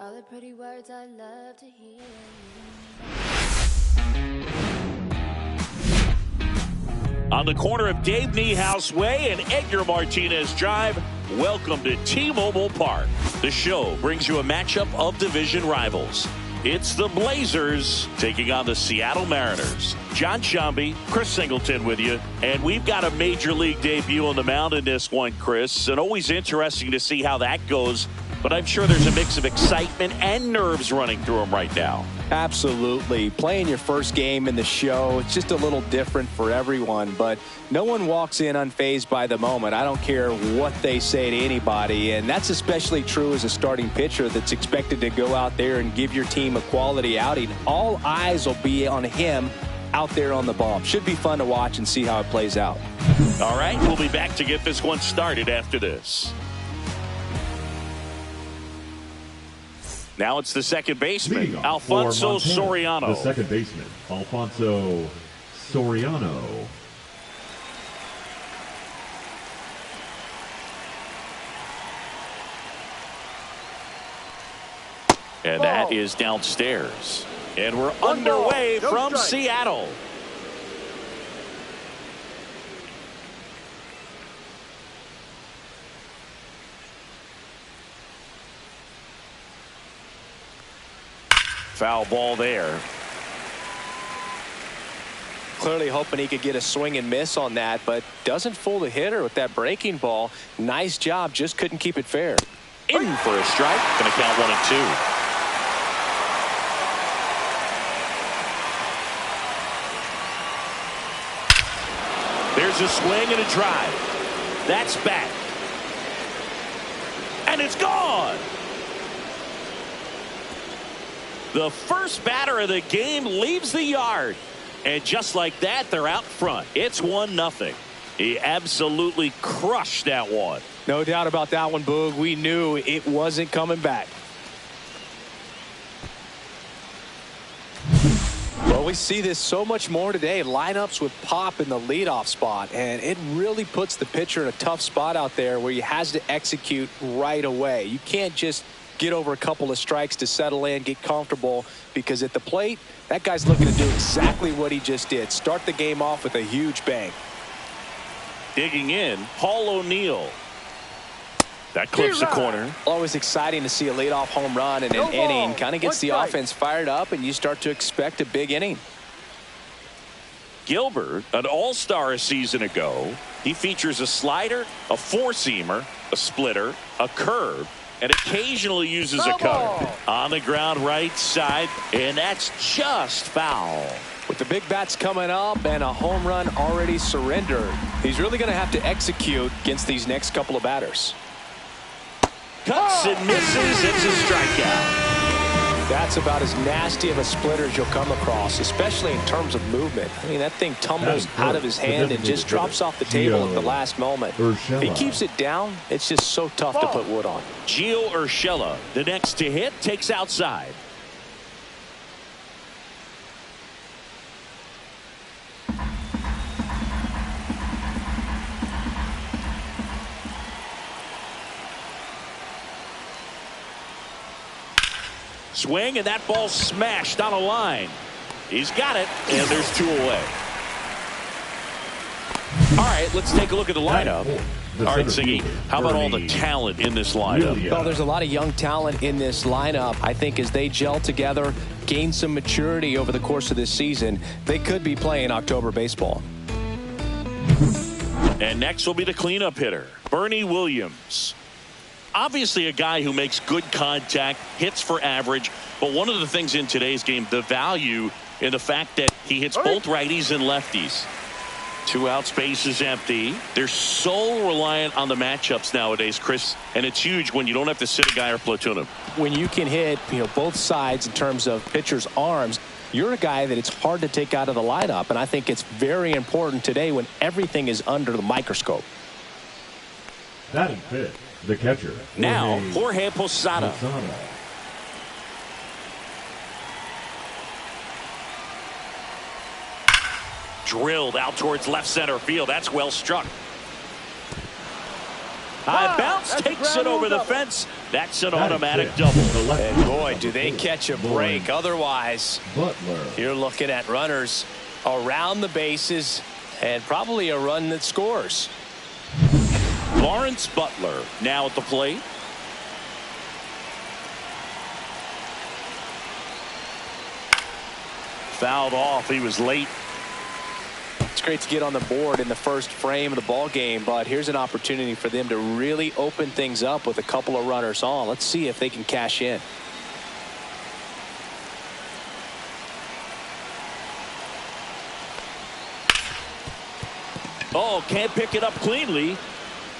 all the pretty words I love to hear. On the corner of Dave Niehaus Way and Edgar Martinez Drive, welcome to T-Mobile Park. The show brings you a matchup of division rivals. It's the Blazers taking on the Seattle Mariners. John Shambi, Chris Singleton with you. And we've got a major league debut on the mound in this one, Chris. And always interesting to see how that goes. But I'm sure there's a mix of excitement and nerves running through him right now. Absolutely. Playing your first game in the show, it's just a little different for everyone. But no one walks in unfazed by the moment. I don't care what they say to anybody. And that's especially true as a starting pitcher that's expected to go out there and give your team a quality outing. All eyes will be on him out there on the ball. Should be fun to watch and see how it plays out. All right, we'll be back to get this one started after this. Now it's the second baseman, Alfonso Soriano. The second baseman, Alfonso Soriano. And that is downstairs. And we're underway from Seattle. Foul ball there. Clearly hoping he could get a swing and miss on that, but doesn't fool the hitter with that breaking ball. Nice job, just couldn't keep it fair. In for a strike. Going to count 1 and 2. There's a swing and a drive. That's back. And it's gone. The first batter of the game leaves the yard. And just like that, they're out front. It's 1-0. He absolutely crushed that one. No doubt about that one, Boog. We knew it wasn't coming back. Well, we see this so much more today. Lineups with Pop in the leadoff spot. And it really puts the pitcher in a tough spot out there where he has to execute right away. You can't just get over a couple of strikes to settle in, get comfortable, because at the plate, that guy's looking to do exactly what he just did. Start the game off with a huge bang. Digging in, Paul O'Neill. That clips the corner. Always exciting to see a leadoff home run in an inning. Kind of gets the offense fired up, and you start to expect a big inning. Gilbert, an all-star a season ago. He features a slider, a four-seamer, a splitter, a curve, and occasionally uses a cutter. On the ground right side, and that's just foul. With the big bats coming up and a home run already surrendered, he's really going to have to execute against these next couple of batters. Cuts and misses. It's a strikeout. That's about as nasty of a splitter as you'll come across, especially in terms of movement. I mean, that thing tumbles out of his hand and just drops off the table at the last moment. If he keeps it down, it's just so tough to put wood on. Gio Urshela, the next to hit, takes outside. Swing, and that ball smashed on a line. He's got it, and there's 2 away. All right, let's take a look at the lineup. All right, Siggy, how about all the talent in this lineup? Well, there's a lot of young talent in this lineup. I think as they gel together, gain some maturity over the course of this season, they could be playing October baseball. And next will be the cleanup hitter, Bernie Williams. Obviously a guy who makes good contact, hits for average, but one of the things in today's game, the value in the fact that he hits both righties and lefties. 2 outs, base is empty. They're so reliant on the matchups nowadays, Chris, and it's huge when you don't have to sit a guy or platoon him. When you can hit, both sides in terms of pitchers' arms, you're a guy that it's hard to take out of the lineup, and I think it's very important today when everything is under the microscope. Batting fifth, the catcher. Now, Jorge Posada. Drilled out towards left center field. That's well struck. High bounce takes it over the fence, That's an automatic double. And boy, do they catch a break. Otherwise, you're looking at runners around the bases and probably a run that scores. Lawrence Butler now at the plate. Fouled off. He was late. It's great to get on the board in the first frame of the ball game, but here's an opportunity for them to really open things up with a couple of runners on. Let's see if they can cash in. Oh, can't pick it up cleanly.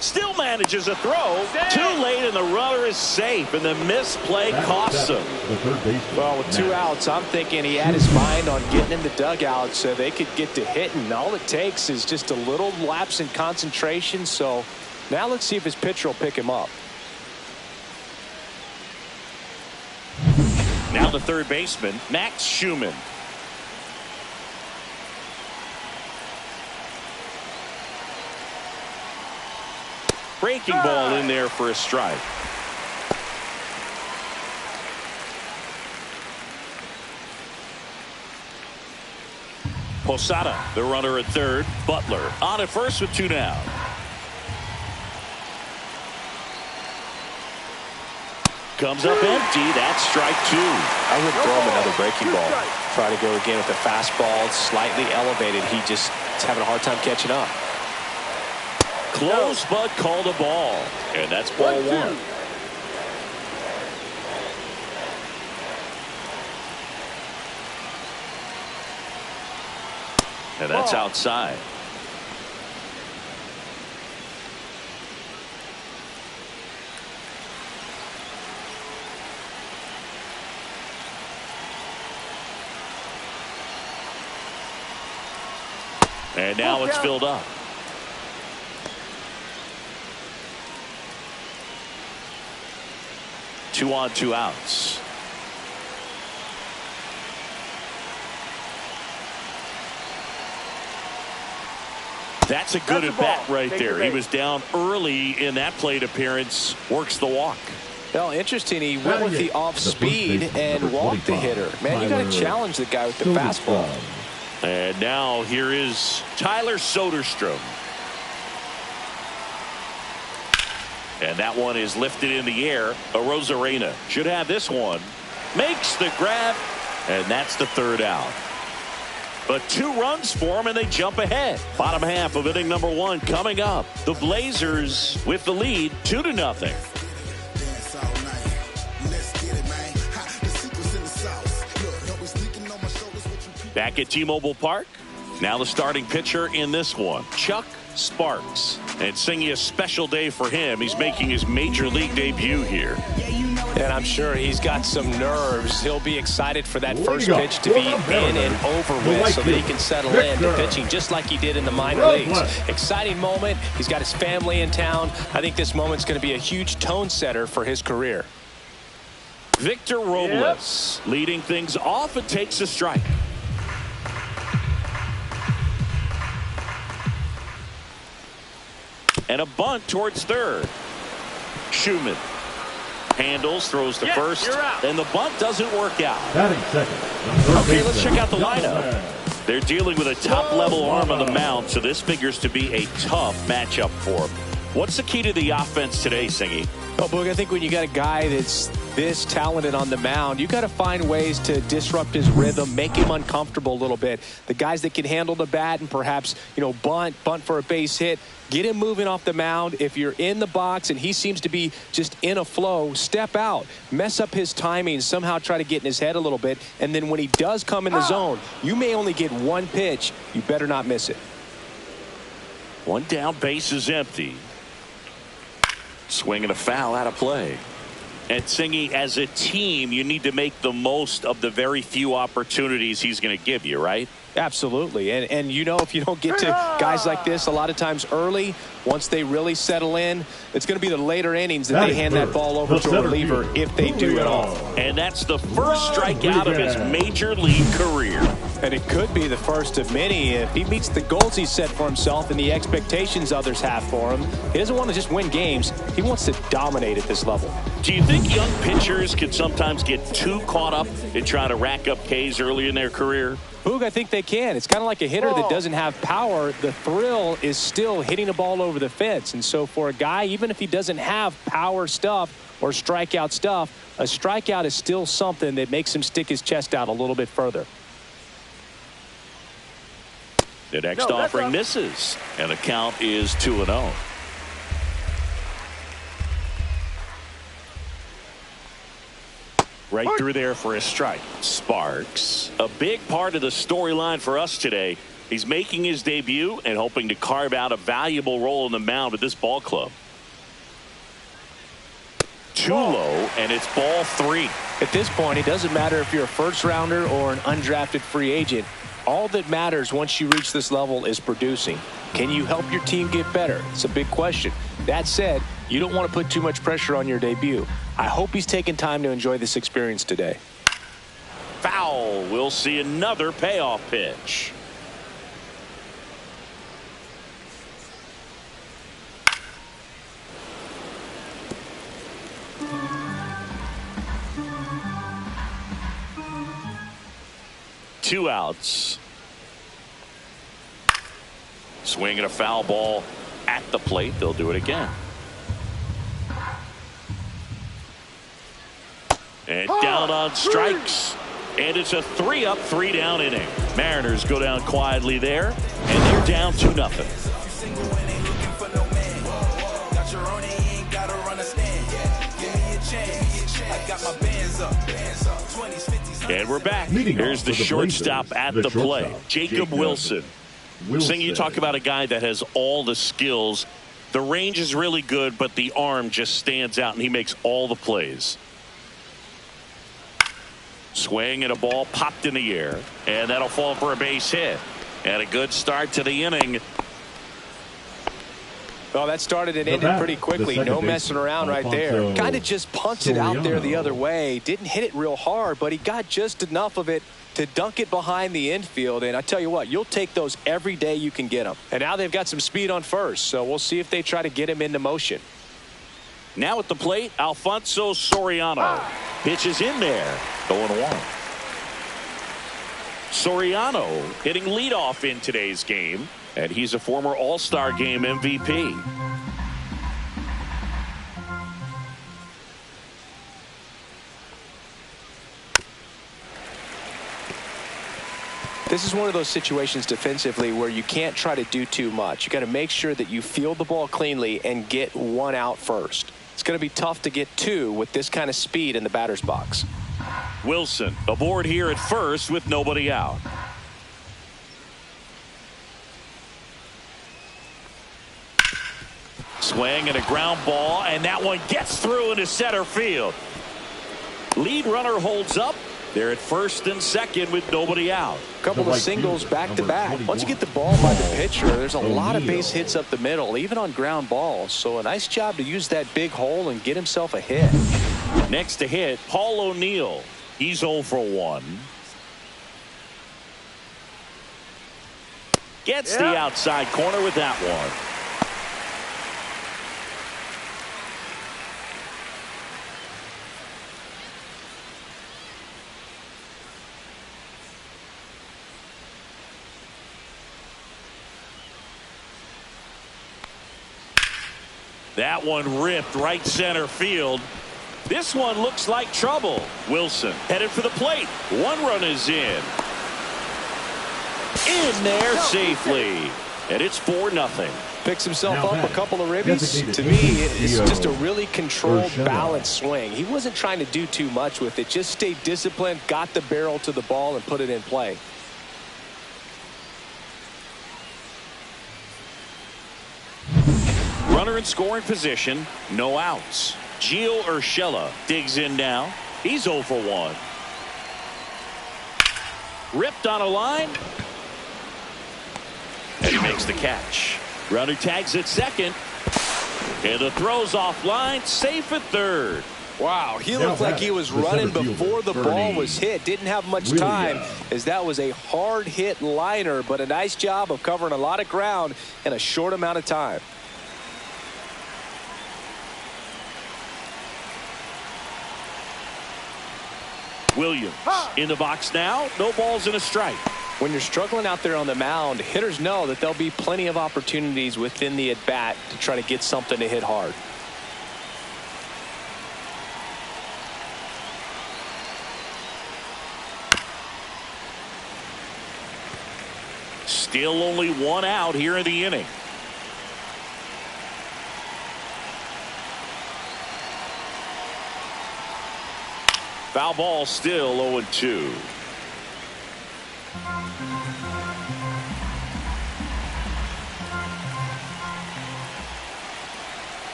Still manages a throw. Too late, and the runner is safe, and the misplay costs him. Well, with 2 outs, I'm thinking he had his mind on getting in the dugout so they could get to hitting. All it takes is just a little lapse in concentration. So now let's see if his pitcher will pick him up. Now the third baseman, Max Schumann. Breaking ball in there for a strike. Posada, the runner at third. Butler on at first with 2 down. Comes up empty. That's strike 2. I would throw him another breaking ball. Try to go again with the fastball. It's slightly elevated. He just is having a hard time catching up. Close, but called a ball. And that's ball 1. And that's outside. And now it's filled up. Two on, 2 outs. That's a good at bat right there. He was down early in that plate appearance. Works the walk. Well, interesting. He went with the off speed and walked the hitter. Man, you got to challenge the guy with the fastball. And now here is Tyler Soderstrom. And that one is lifted in the air. Arozarena should have this one. Makes the grab. And that's the third out. But 2 runs for them, and they jump ahead. Bottom half of inning number 1 coming up. The Blazers with the lead 2-0. Back at T-Mobile Park. Now the starting pitcher in this one, Chuck Sparks. And singing a special day for him. He's making his major league debut here. And I'm sure he's got some nerves. He'll be excited for that first pitch to be in and over with so that he can settle into pitching just like he did in the minor leagues. Exciting moment. He's got his family in town. I think this moment's going to be a huge tone setter for his career. Victor Robles leading things off and takes a strike. And a bunt towards third. Schumann handles, throws to first, and the bunt doesn't work out. Okay, let's check out the lineup. They're dealing with a top-level arm on the mound, so this figures to be a tough matchup for them. What's the key to the offense today, Singy? Well, Boog, I think when you got a guy that's this talented on the mound, you got to find ways to disrupt his rhythm, make him uncomfortable a little bit. The guys that can handle the bat and perhaps, bunt for a base hit, get him moving off the mound. If you're in the box and he seems to be just in a flow, step out, mess up his timing, somehow try to get in his head a little bit. And then when he does come in the zone, you may only get 1 pitch. You better not miss it. 1 down, base is empty. Swing and a foul out of play. And Singy, as a team, you need to make the most of the very few opportunities he's going to give you, right? Absolutely. And if you don't get to guys like this a lot of times early, once they really settle in, it's going to be the later innings that they hand that ball over to a reliever if they do at all. And that's the first strikeout of his major league career. And it could be the first of many if he meets the goals he set for himself and the expectations others have for him. He doesn't want to just win games. He wants to dominate at this level. Do you think young pitchers can sometimes get too caught up in trying to rack up Ks early in their career? Boog, I think they can. It's kind of like a hitter that doesn't have power. The thrill is still hitting a ball over the fence. And so for a guy, even if he doesn't have power stuff or strikeout stuff, a strikeout is still something that makes him stick his chest out a little bit further. The next offering misses, and the count is 2-0. Right through there for a strike. Sparks, a big part of the storyline for us today. He's making his debut and hoping to carve out a valuable role in the mound with this ball club. Too low, and it's ball 3. At this point, it doesn't matter if you're a first rounder or an undrafted free agent. All that matters once you reach this level is producing. Can you help your team get better? It's a big question. That said, you don't want to put too much pressure on your debut. I hope he's taking time to enjoy this experience today. Foul. We'll see another payoff pitch. Two outs. Swinging a foul ball at the plate. They'll do it again. And down on strikes. And it's a 3-up, 3-down inning. Mariners go down quietly there, and they're down 2-0. And we're back. Here's the shortstop at the plate, Jacob Wilson. Sing, you talk about a guy that has all the skills. The range is really good, but the arm just stands out, and he makes all the plays. Swing and a ball popped in the air, and that'll fall for a base hit. And a good start to the inning. Well, that started and ended pretty quickly. No messing around right there. Kind of just punted out there the other way. Didn't hit it real hard, but he got just enough of it to dunk it behind the infield. And I tell you what, you'll take those every day you can get them. And now they've got some speed on first, so we'll see if they try to get him into motion. Now at the plate, Alfonso Soriano. Pitches in there. 0-1. Soriano hitting leadoff in today's game, and he's a former All-Star Game MVP. This is one of those situations defensively where you can't try to do too much. You got to make sure that you field the ball cleanly and get one out first. It's going to be tough to get two with this kind of speed in the batter's box. Wilson aboard here at first with nobody out. Swing and a ground ball, and that one gets through into center field. Lead runner holds up. They're at first and second with nobody out. A couple of singles back to back. Once you get the ball by the pitcher, there's a lot of base hits up the middle, even on ground balls. So a nice job to use that big hole and get himself a hit. Next to hit, Paul O'Neill. He's 0 for 1. Gets the outside corner with that one. That one ripped right center field. This one looks like trouble. Wilson headed for the plate. One run is in. In there safely. And it's 4-0. Picks himself up a couple of ribbies. To me, it's just a really controlled, balanced swing. He wasn't trying to do too much with it. Just stayed disciplined, got the barrel to the ball, and put it in play. Runner in scoring position, no outs. Gio Urshela digs in now. He's 0 for 1. Ripped on a line. And he makes the catch. Runner tags at second. And the throw's offline, safe at third. Wow, he looked like he was running before the ball was hit. Didn't have much time, as that was a hard hit liner, but a nice job of covering a lot of ground in a short amount of time. Williams in the box now. No balls and a strike. When you're struggling out there on the mound, hitters know that there'll be plenty of opportunities within the at-bat to try to get something to hit hard. Still only one out here in the inning. Foul ball, still 0-2.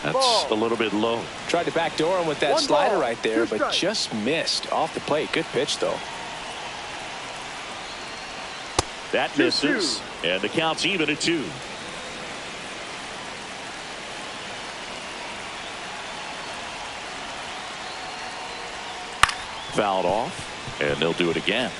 That's a little bit low. Tried to backdoor him with that slider right there, but just missed off the plate. Good pitch, though. That misses, and the count's even at 2. Fouled off, and they'll do it again.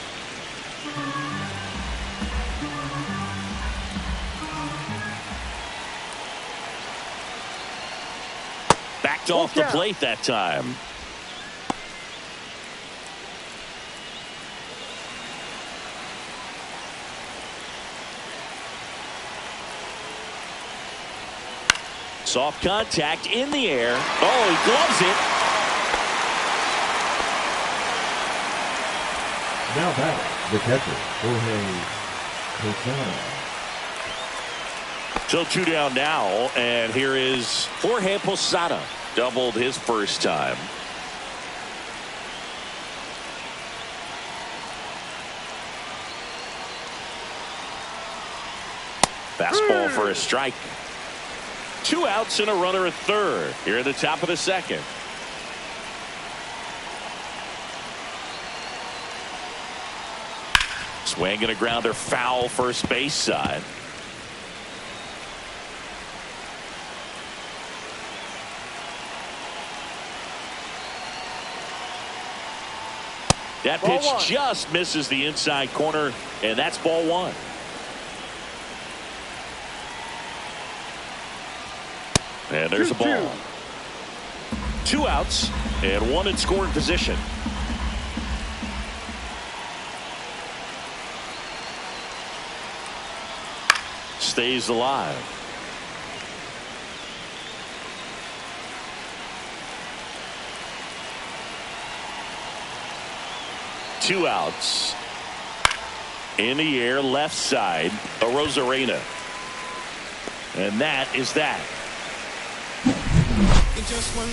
Backed off the plate that time. Soft contact in the air. Oh, he gloves it. Now batting, the catcher, Jorge Posada. So 2 down now, and here is Jorge Posada. Doubled his first time. Fastball for a strike. 2 outs and a runner at third here at the top of the second. Swing and a grounder foul first base side. That pitch just misses the inside corner, and that's ball 1. And there's a ball. 2 outs and 1 in scoring position. Stays alive. Two outs. In the air, left side, a Rosarena. And that is that.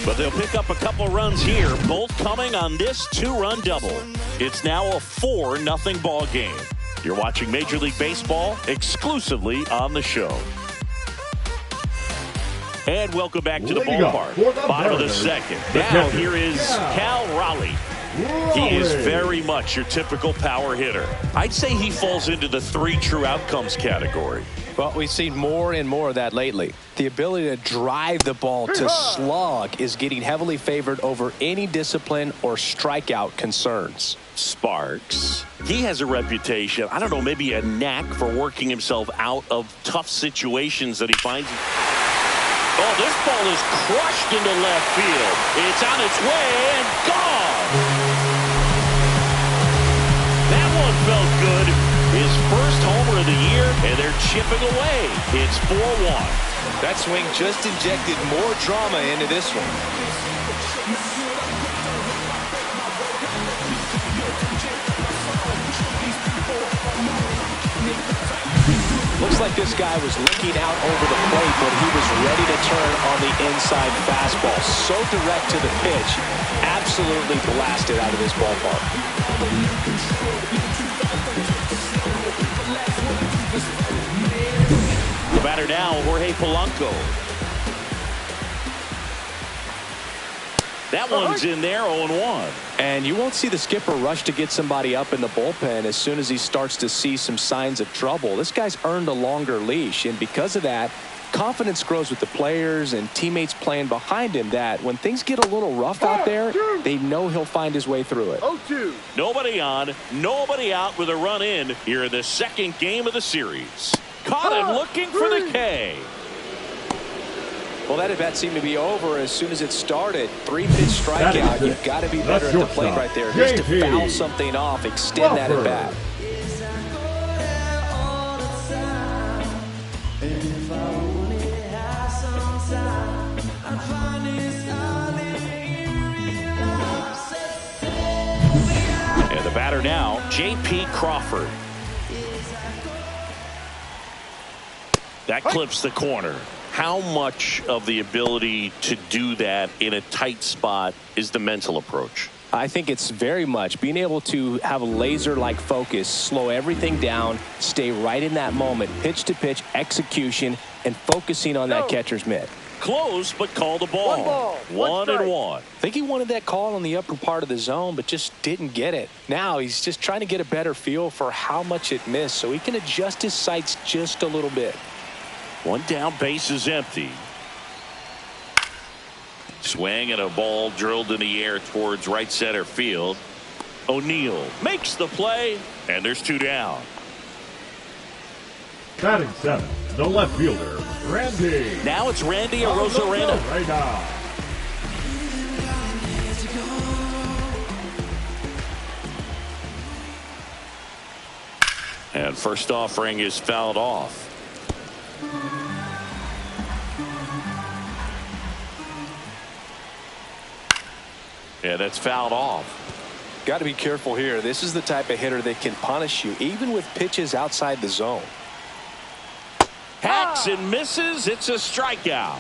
But they'll pick up a couple runs here, both coming on this 2-run double. It's now a 4-0 ball game. You're watching Major League Baseball exclusively on the show. And welcome back to the ballpark. Bottom of the second. Now here is Cal Raleigh. He is very much your typical power hitter. I'd say he falls into the 3 true outcomes category. Well, we've seen more and more of that lately. The ability to drive the ball to slug is getting heavily favored over any discipline or strikeout concerns. Sparks. He has a reputation, I don't know, maybe a knack for working himself out of tough situations that he finds. Oh, this ball is crushed into left field. It's on its way and gone. That one felt good. His first homer of the year, and they're chipping away. It's 4-1. That swing just injected more drama into this one. Looks like this guy was looking out over the plate when he was ready to turn on the inside fastball. So direct to the pitch. Absolutely blasted out of this ballpark. The batter now, Jorge Polanco. That one's in there, 0-1. And you won't see the skipper rush to get somebody up in the bullpen as soon as he starts to see some signs of trouble. This guy's earned a longer leash, and because of that, confidence grows with the players and teammates playing behind him that when things get a little rough out there, they know he'll find his way through it. 0-2. Nobody on, nobody out with a run in here in the second game of the series. Caught him looking for the K. Well, that at-bat seemed to be over as soon as it started. 3-pitch strikeout. You've got to be better at the plate right there. Just to foul something off, extend that at-bat. And the batter now, J.P. Crawford. That clips the corner. How much of the ability to do that in a tight spot is the mental approach? I think it's very much being able to have a laser-like focus, slow everything down, stay right in that moment, pitch to pitch execution, and focusing on that catcher's mitt. Close, but called the ball. 1-1. I think he wanted that call on the upper part of the zone, but just didn't get it. Now he's just trying to get a better feel for how much it missed so he can adjust his sights just a little bit. One down, base is empty. Swing and a ball drilled in the air towards right center field. O'Neill makes the play, and there's 2 down. Batting 7, the left fielder, Randy. Now it's Randy Arozarena. Right now. And first offering is fouled off. Yeah, that's fouled off. Got to be careful here. This is the type of hitter that can punish you even with pitches outside the zone. Hacks and misses. It's a strikeout.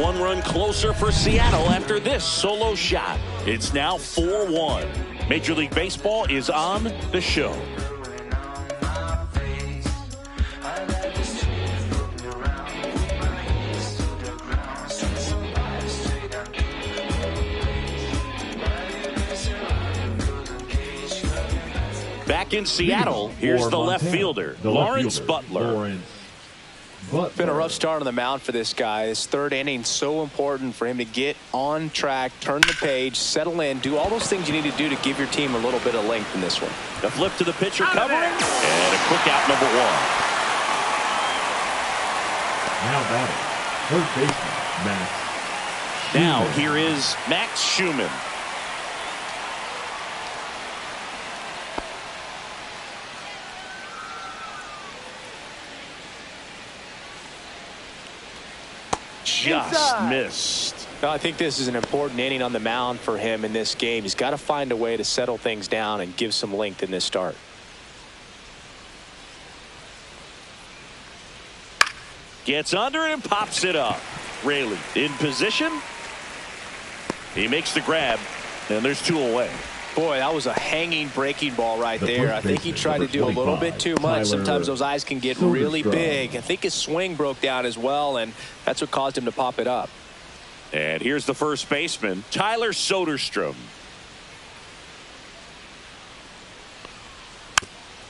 1 run closer for Seattle after this solo shot. It's now 4-1. Major League Baseball is on the show. Back in Seattle, here's the left fielder, Lawrence Butler. It's been a rough start on the mound for this guy. His third inning so important for him to get on track, turn the page, settle in, do all those things you need to do to give your team a little bit of length in this one. The flip to the pitcher covering, and a quick out number 1. Now batting, third baseman, Max. Now here is Max Schumann. Just missed. No, I think this is an important inning on the mound for him in this game. He's got to find a way to settle things down and give some length in this start. Gets under it and pops it up. Raley in position. He makes the grab, and there's 2 away. Boy, that was a hanging breaking ball right there. I think he tried to do a little bit too much. Sometimes those eyes can get really big. I think his swing broke down as well, and that's what caused him to pop it up. And here's the first baseman, Tyler Soderstrom.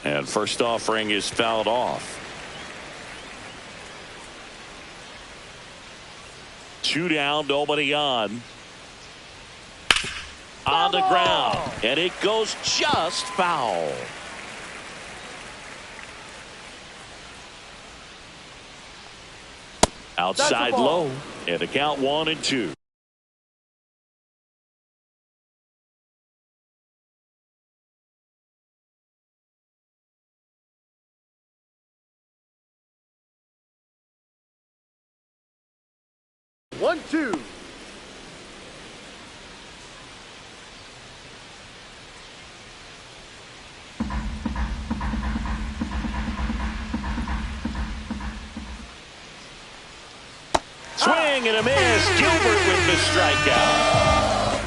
And first offering is fouled off. 2 down, nobody on. On the ground, and it goes just foul. Outside low, and the count 1-2. Swing and a miss. Gilbert with the strikeout.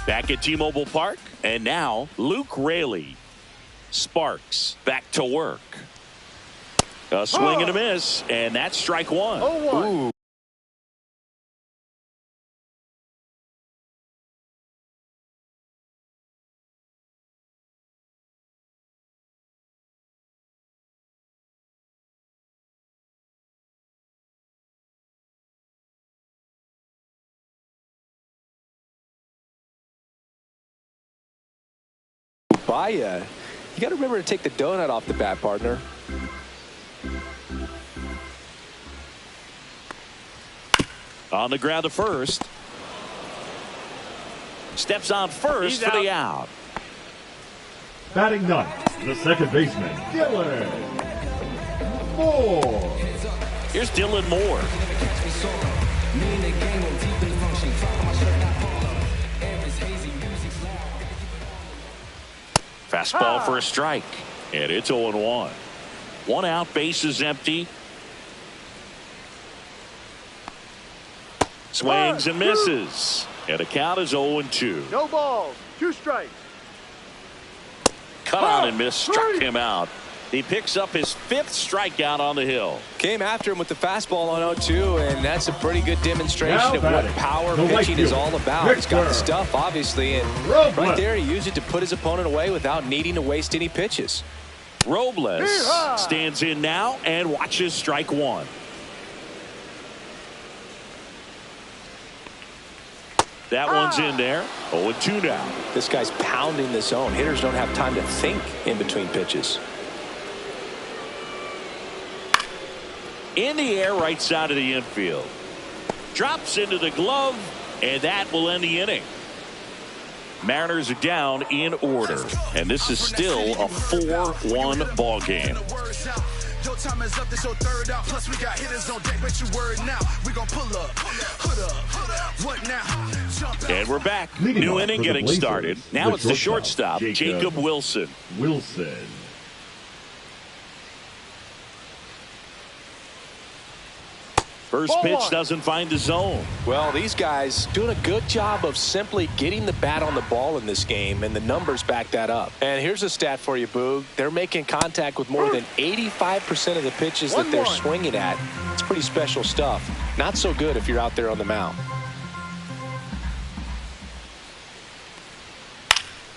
Back at T-Mobile Park, and now Luke Raley. Sparks back to work. A swing and a miss, and that's strike 1. Ooh. by you. You got to remember to take the donut off the bat, partner. On the ground to first. Steps on first for the out. Batting ninth, the second baseman, Dylan Moore. Here's Dylan Moore. Fastball for a strike. And it's 0-1. 1 out, bases empty. Swings and misses. And the count is 0-2. No balls, 2 strikes. Cut on and miss, struck him out. He picks up his 5th strikeout on the hill. Came after him with the fastball on 0-2, and that's a pretty good demonstration of what power pitching is all about. He's got the stuff, obviously, and right there he used it to put his opponent away without needing to waste any pitches. Robles stands in now and watches strike 1. That one's in there. 0-2 now. This guy's pounding the zone. Hitters don't have time to think in between pitches. In the air, right side of the infield. Drops into the glove, and that will end the inning. Mariners are down in order, and this is still a 4-1 ball game. Your time is up, this your third out. Plus we got hitters on deck, but you word now. We gon' pull up, hood up, what now? Jump out. And we're back. Leading New off inning for the getting Blazers, started. Now it's the shortstop, Jacob Wilson. First pitch doesn't find the zone. Well, these guys doing a good job of simply getting the bat on the ball in this game, and the numbers back that up. And here's a stat for you, Boog. They're making contact with more than 85% of the pitches that they're swinging at. It's pretty special stuff. Not so good if you're out there on the mound.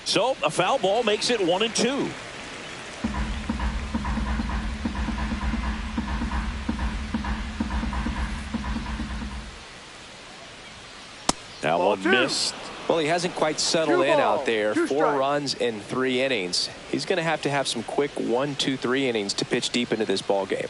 So a foul ball makes it 1-2. That one missed. Well, he hasn't quite settled in out there. 4 runs in 3 innings. He's going to have some quick 1, 2, 3 innings to pitch deep into this ball game.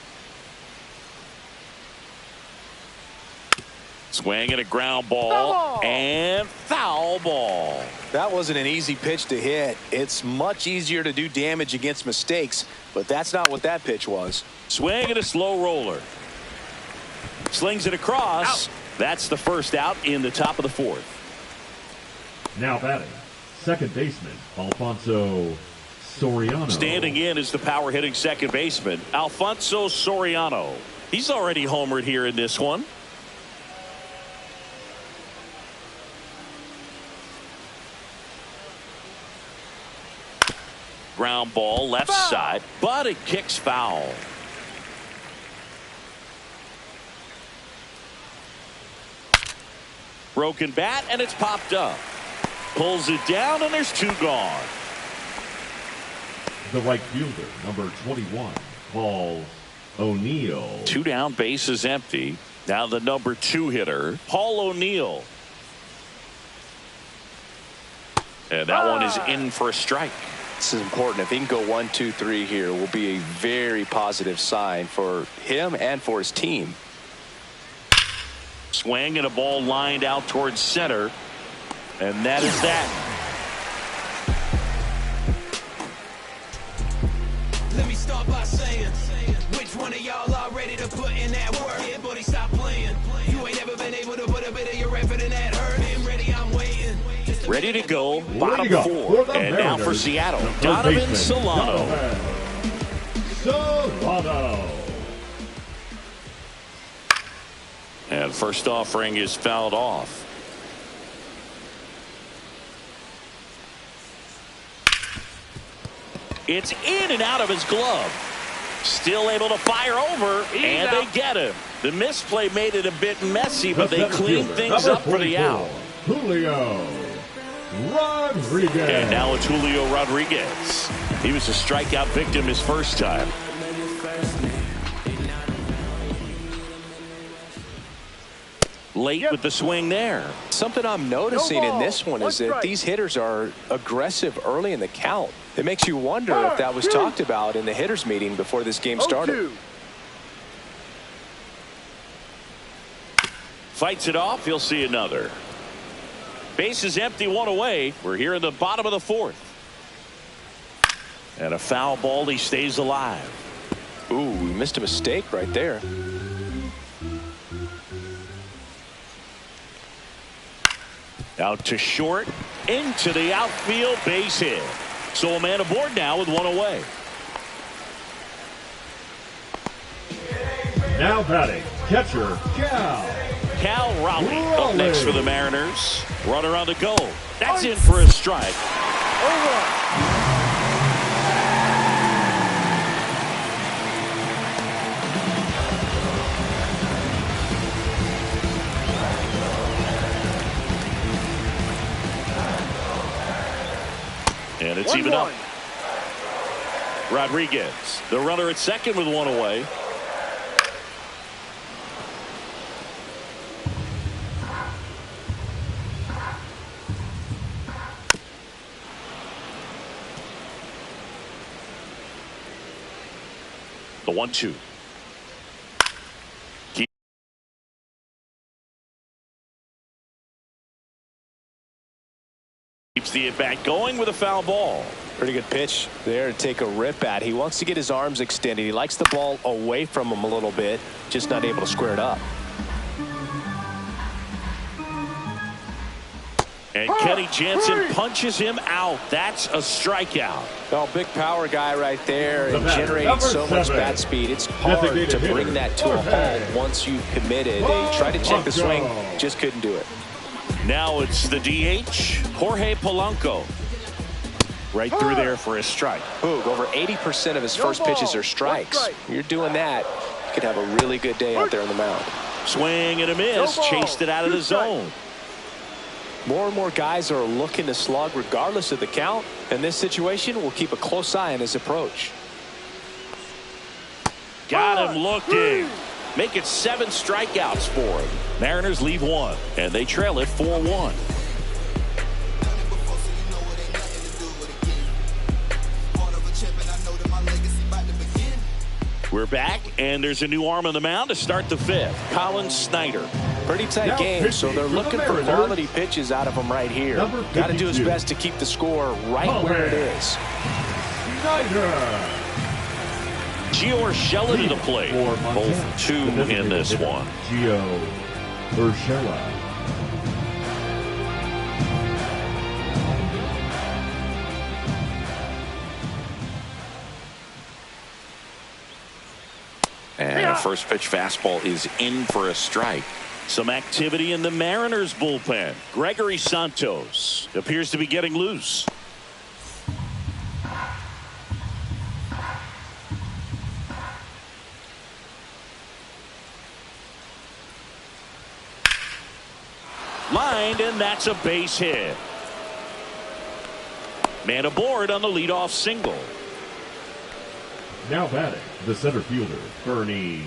Swing and a ground ball and foul ball. That wasn't an easy pitch to hit. It's much easier to do damage against mistakes, but that's not what that pitch was. Swing and a slow roller. Slings it across. Out. That's the first out in the top of the 4th. Now batting, second baseman, Alfonso Soriano. Standing in is the power hitting second baseman, Alfonso Soriano. He's already homered here in this one. Ground ball left side, but it kicks foul. Broken bat, and it's popped up. Pulls it down, and there's 2 gone. The right fielder, number 21, Paul O'Neill. 2 down, bases empty. Now the number 2 hitter, Paul O'Neill. And that one is in for a strike. This is important. If he can go 1, 2, 3 here, will be a very positive sign for him and for his team. Swing and a ball lined out towards center. And that is that. Let me start by saying, which one of y'all are ready to put in that work? Yeah, buddy, stop playing. You ain't ever been able to put a bit of your effort in that hurt. Been ready, I'm waiting. Ready to go, bottom 4. And now for Seattle, Donovan Solano. And first offering is fouled off. It's in and out of his glove. Still able to fire over, and they get him. The misplay made it a bit messy, but they cleaned things up for the out. Julio Rodriguez. And now it's Julio Rodriguez. He was a strikeout victim his first time. late with the swing there. Something I'm noticing in this one is that these hitters are aggressive early in the count. It makes you wonder if that was talked about in the hitters meeting before this game started. Fights it off. He'll see another. Base is empty, one away. We're here in the bottom of the fourth. And a foul ball. He stays alive. Ooh, he missed a mistake right there. Out to short, into the outfield, base hit. So a man aboard now with one away. Now batting, catcher Cal Raleigh up next for the Mariners. Runner on the go. That's in for a strike. And it's even up. Rodriguez, the runner at second with one away. The 1-2. Keeps the at-bat going with a foul ball. Pretty good pitch there to take a rip at. He wants to get his arms extended. He likes the ball away from him a little bit, just not able to square it up. And Kenny Jansen punches him out. That's a strikeout. Well, big power guy right there and generating so much bat speed. It's hard to bring that to a halt once you've committed. They tried to check the swing, just couldn't do it. Now it's the DH, Jorge Polanco. Right through there for a strike. Boog, over 80% of his first pitches are strikes. You're doing that, you could have a really good day out there on the mound. Swing and a miss, chased it out of the zone. More and more guys are looking to slug regardless of the count. In this situation, we'll keep a close eye on his approach. Got him looking. Make it 7 strikeouts for him. Mariners leave one, and they trail it 4-1. We're back, and there's a new arm on the mound to start the fifth. Colin Snyder. Pretty tight game, so they're looking for quality pitches out of him right here. Got to do his best to keep the score right where it is. Snyder. Gio Urshela to the plate. Both 2 in this one. Gio Urshela. And a first pitch fastball is in for a strike. Some activity in the Mariners bullpen. Gregory Santos appears to be getting loose. Lined, and that's a base hit. Man aboard on the leadoff single. Now batting, the center fielder, Bernie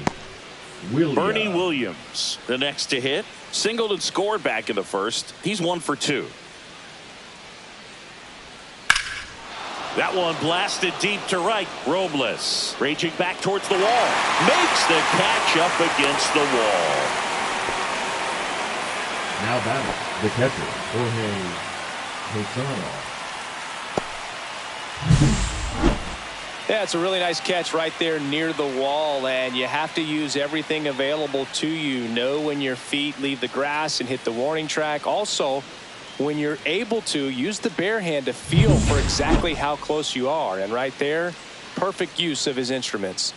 Williams, the next to hit. Singled and scored back in the first. He's 1 for 2. That one blasted deep to right. Robles raging back towards the wall. Makes the catch up against the wall. Now batting, the catcher, Jorge Posada. Yeah, it's a really nice catch right there near the wall, and you have to use everything available to you. Know when your feet leave the grass and hit the warning track. Also, when you're able to, use the bare hand to feel for exactly how close you are. And right there, perfect use of his instruments.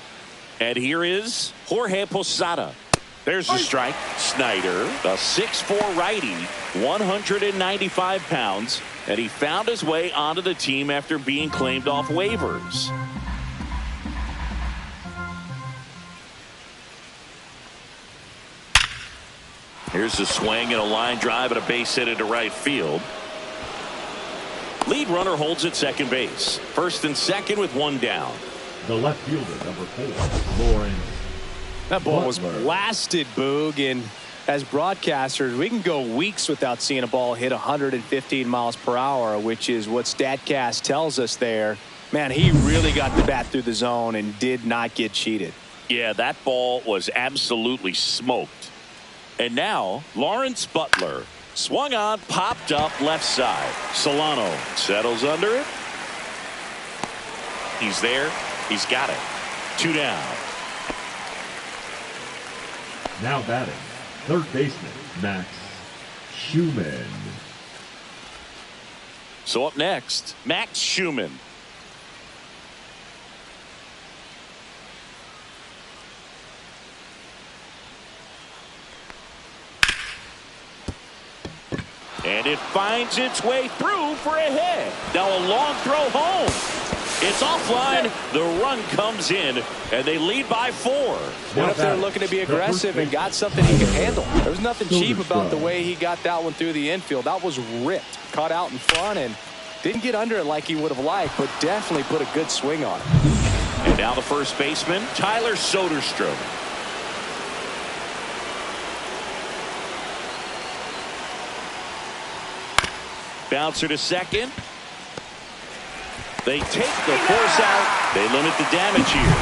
And here is Jorge Posada. There's the strike. Snyder, a 6'4" righty, 195 pounds, and he found his way onto the team after being claimed off waivers. Here's a swing and a line drive and a base hit into right field. Lead runner holds at second base. First and second with 1 down. The left fielder, number 4, Lawrence. That ball was blasted, Boog, and As broadcasters, we can go weeks without seeing a ball hit 115 miles per hour, which is what StatCast tells us there. Man, he really got the bat through the zone and did not get cheated. Yeah, that ball was absolutely smoked. And now, Lawrence Butler. Swung on, popped up left side. Solano settles under it. He's there. He's got it. 2 down. Now batting, third baseman, Max Schumann. So up next, Max Schumann. And it finds its way through for a hit. Now a long throw home. It's offline. The run comes in, and they lead by 4. What if they're looking to be aggressive and got something he can handle? There was nothing cheap about the way he got that one through the infield. That was ripped, caught out in front, and didn't get under it like he would have liked, but definitely put a good swing on it. And now the first baseman, Tyler Soderstrom. Bouncer to second. They take the force out. They limit the damage here.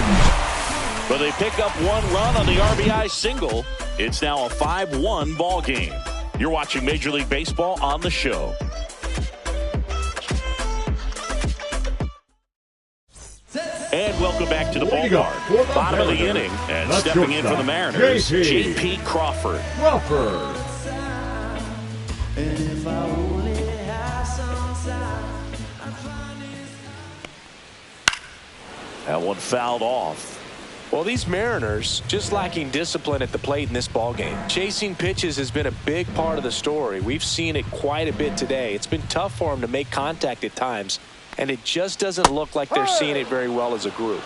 But they pick up 1 run on the RBI single. It's now a 5-1 ball game. You're watching Major League Baseball on the show. And welcome back to the ballpark. Bottom of the inning, and stepping in for the Mariners, J.P. Crawford. That one fouled off. Well, these Mariners just lacking discipline at the plate in this ballgame. Chasing pitches has been a big part of the story. We've seen it quite a bit today. It's been tough for them to make contact at times, and it just doesn't look like they're seeing it very well as a group.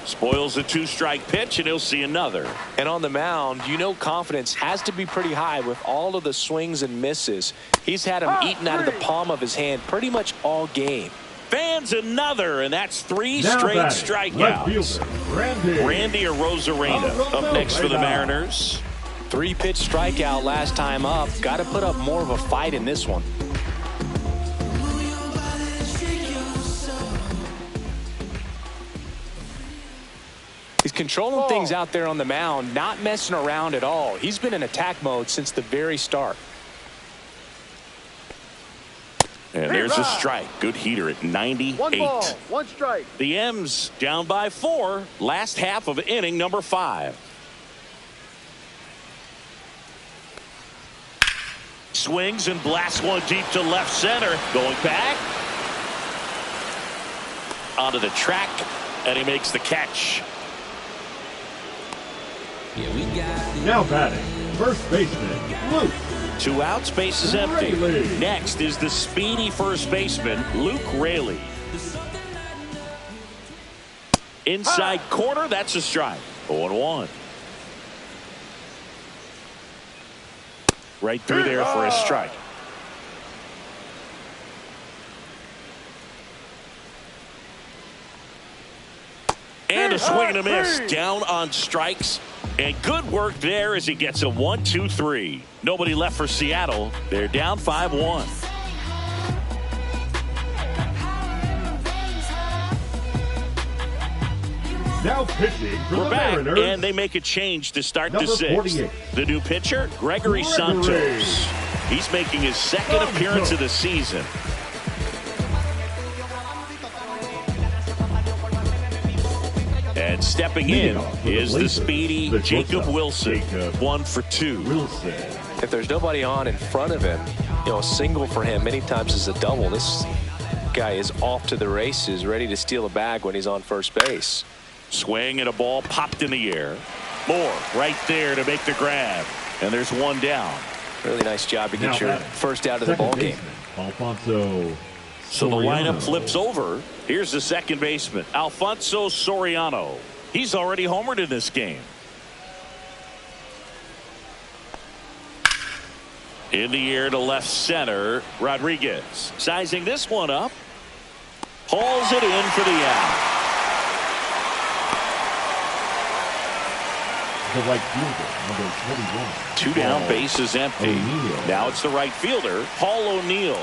Spoils a 2-strike pitch, and he'll see another. And on the mound, you know confidence has to be pretty high with all of the swings and misses. He's had them eaten out of the palm of his hand pretty much all game. Fans another, and that's 3 straight strikeouts. Randy Arozarena up next for the Mariners. 3-pitch strikeout last time up. Got to put up more of a fight in this one. He's controlling things out there on the mound, not messing around at all. He's been in attack mode since the very start. And there's a strike. Good heater at 98. 1 ball, 1 strike. The M's down by 4. Last half of inning number 5. Swings and blasts one deep to left center. Going back. Onto the track. And he makes the catch. Now batting, first baseman, Luke. 2 outs, base is empty. Raley. Next is the speedy first baseman, Luke Raley. Inside corner, that's a strike. 0-1. Right through there for a strike. And a swing and a miss. Down on strikes. And good work there as he gets a 1-2-3. Nobody left for Seattle. They're down 5-1. Now pitching for We're the back, Mariners. and they make a change to start the Number 6th. 48. The new pitcher, Gregory Santos. He's making his second appearance of the season. And stepping in is the speedy Jacob Wilson. 1 for 2. If there's nobody on in front of him, you know, a single for him many times is a double. This guy is off to the races, ready to steal a bag when he's on first base. Swing and a ball popped in the air. Moore right there to make the grab. And there's 1 down. Really nice job to get your first out of the ball game. Alfonso. So the Soriano. lineup flips over. Here's the second baseman, Alfonso Soriano. He's already homered in this game. In the air to left center, Rodriguez. Sizing this one up. Hauls it in for the out. the right fielder, number 21. Two down, bases empty. O'Neill. Now it's the right fielder, Paul O'Neill.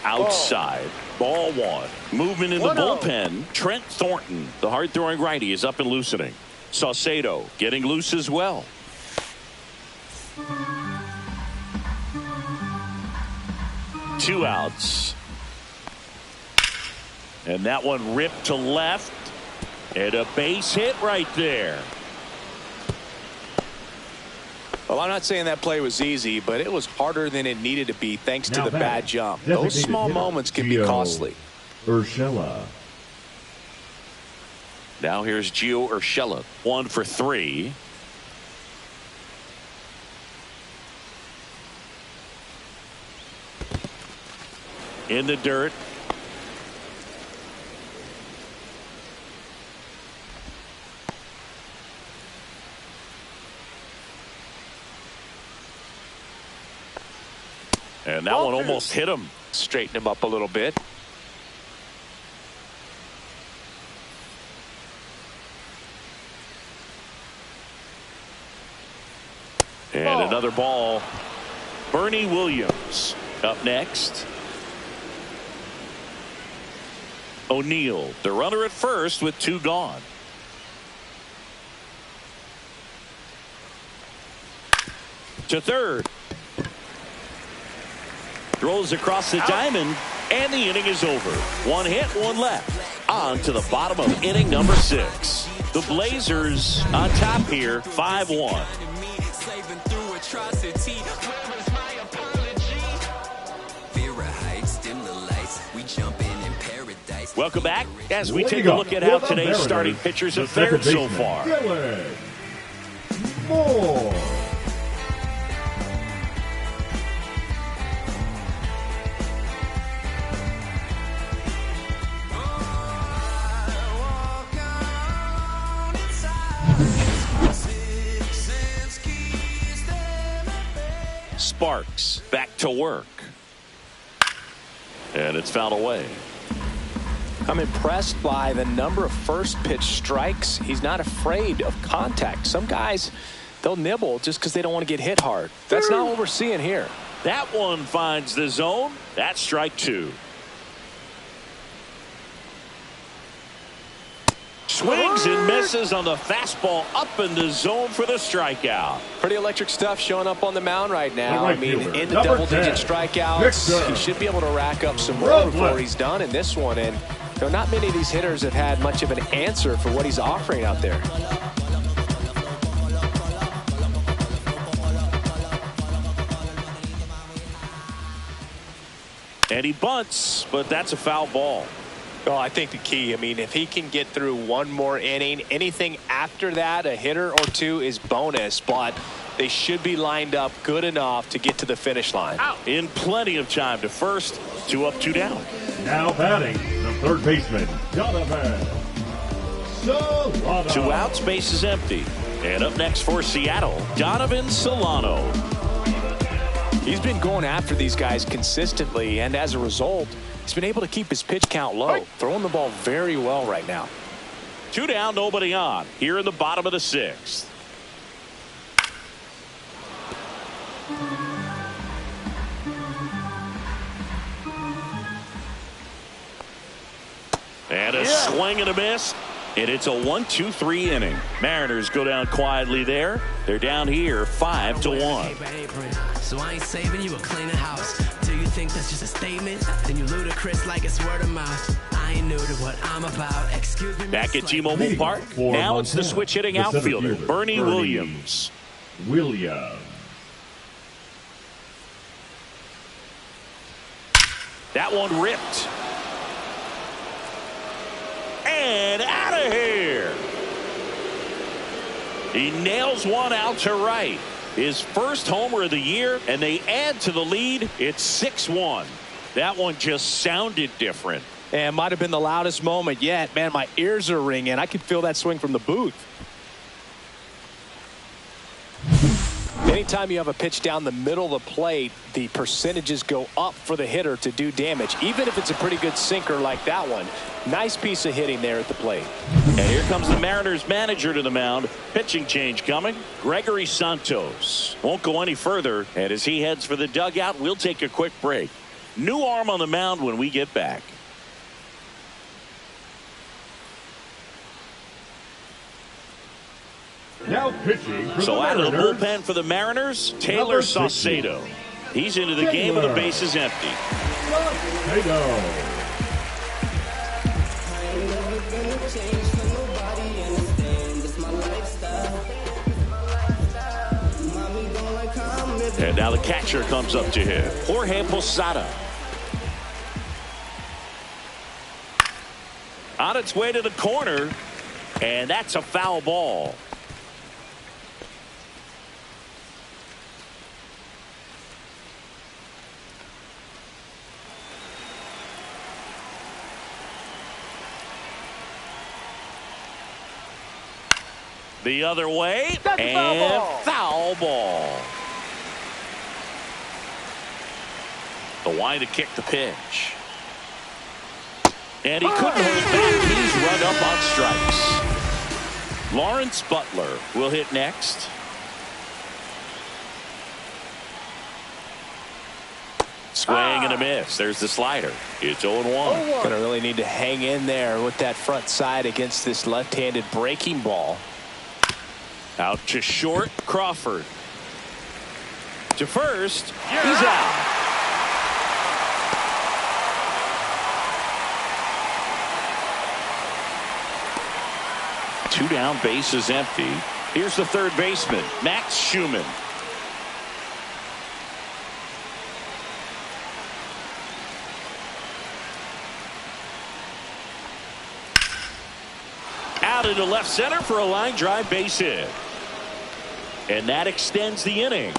Outside, ball one. Movement in the bullpen, Trent Thornton. The hard-throwing righty is up and loosening. Saucedo getting loose as well. Two outs. And that one ripped to left. And a base hit right there. Well, I'm not saying that play was easy, but it was harder than it needed to be thanks to the bad jump. Those small moments can be costly. Urshela. Now here's Gio Urshela, 1 for 3. In the dirt. And that one almost hit him. Straighten him up a little bit. And another ball. Bernie Williams up next. O'Neill, the runner at first with 2 gone. To third. Throws across the diamond, and the inning is over. 1 hit, 1 left. On to the bottom of inning number 6. The Blazers on top here, 5-1. Welcome back as we take a look at how today's starting pitchers have fared so far. Moore. Sparks back to work. And it's fouled away. I'm impressed by the number of first pitch strikes. He's not afraid of contact. Some guys, they'll nibble just because they don't want to get hit hard. That's not what we're seeing here. That one finds the zone. That's strike 2. Swings and misses on the fastball up in the zone for the strikeout. Pretty electric stuff showing up on the mound right now. Right I mean, fielder, in the number double-digit 10, strikeouts, Victor. he should be able to rack up some more before he's done in this one. And there are not many of these hitters have had much of an answer for what he's offering out there. And he bunts, but that's a foul ball. Well, I think the key, I mean, if he can get through one more inning, anything after that, a hitter or two is bonus, but they should be lined up good enough to get to the finish line. In plenty of time to first, 2 up, 2 down. Now batting, the third baseman, Donovan Solano. 2 outs, base is empty. And up next for Seattle, Donovan Solano. He's been going after these guys consistently, and as a result, he's been able to keep his pitch count low, throwing the ball very well right now. 2 down, nobody on. Here in the bottom of the 6th. And a swing and a miss. And it's a 1-2-3 inning. Mariners go down quietly there. They're down here 5-1. So I ain't saving you a cleaner house. Do you think that's just a statement? Then you ludicrous like it's word of mouth. I ain't new to what I'm about. Excuse me. Back at T-Mobile Park. For Now it's the Montana, switch hitting the center outfielder, fielder, Bernie Williams. That one ripped. And out of here. He nails one out to right. His first homer of the year, and they add to the lead. It's 6-1. That one just sounded different. And might have been the loudest moment yet. Man, my ears are ringing. I could feel that swing from the booth. Anytime you have a pitch down the middle of the plate, the percentages go up for the hitter to do damage, even if it's a pretty good sinker like that one. Nice piece of hitting there at the plate. And here comes the Mariners manager to the mound. Pitching change coming. Gregory Santos won't go any further. And as he heads for the dugout, we'll take a quick break. New arm on the mound when we get back. Now pitching for So the out of the Mariners, bullpen for the Mariners, Taylor Saucedo. He's into the game with the bases empty. Saucedo. And now the catcher comes up to him, Jorge Posada. On its way to the corner, and that's a foul ball. The other way, and foul ball. The wind to kick the pitch. And he couldn't hold back. He's run up on strikes. Lawrence Butler will hit next. Swing and a miss. There's the slider. It's 0-1. Going to really need to hang in there with that front side against this left-handed breaking ball. Out to short, Crawford. To first, he's out. Two down, bases empty. Here's the third baseman, Max Schumann. Out into left center for a line drive base hit. And that extends the inning.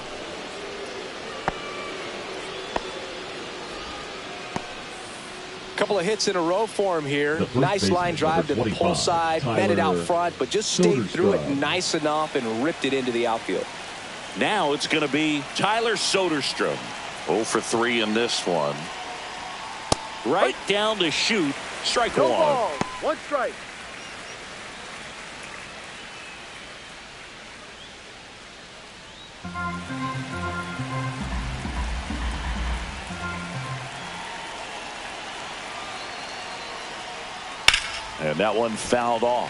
Couple of hits in a row for him here. Nice line drive to the pull side, met it out front, but just stayed through it nice enough and ripped it into the outfield. Now it's going to be Tyler Soderstrom. 0 for 3 in this one. Right down to shoot. Strike one. Ball. One strike. And that one fouled off.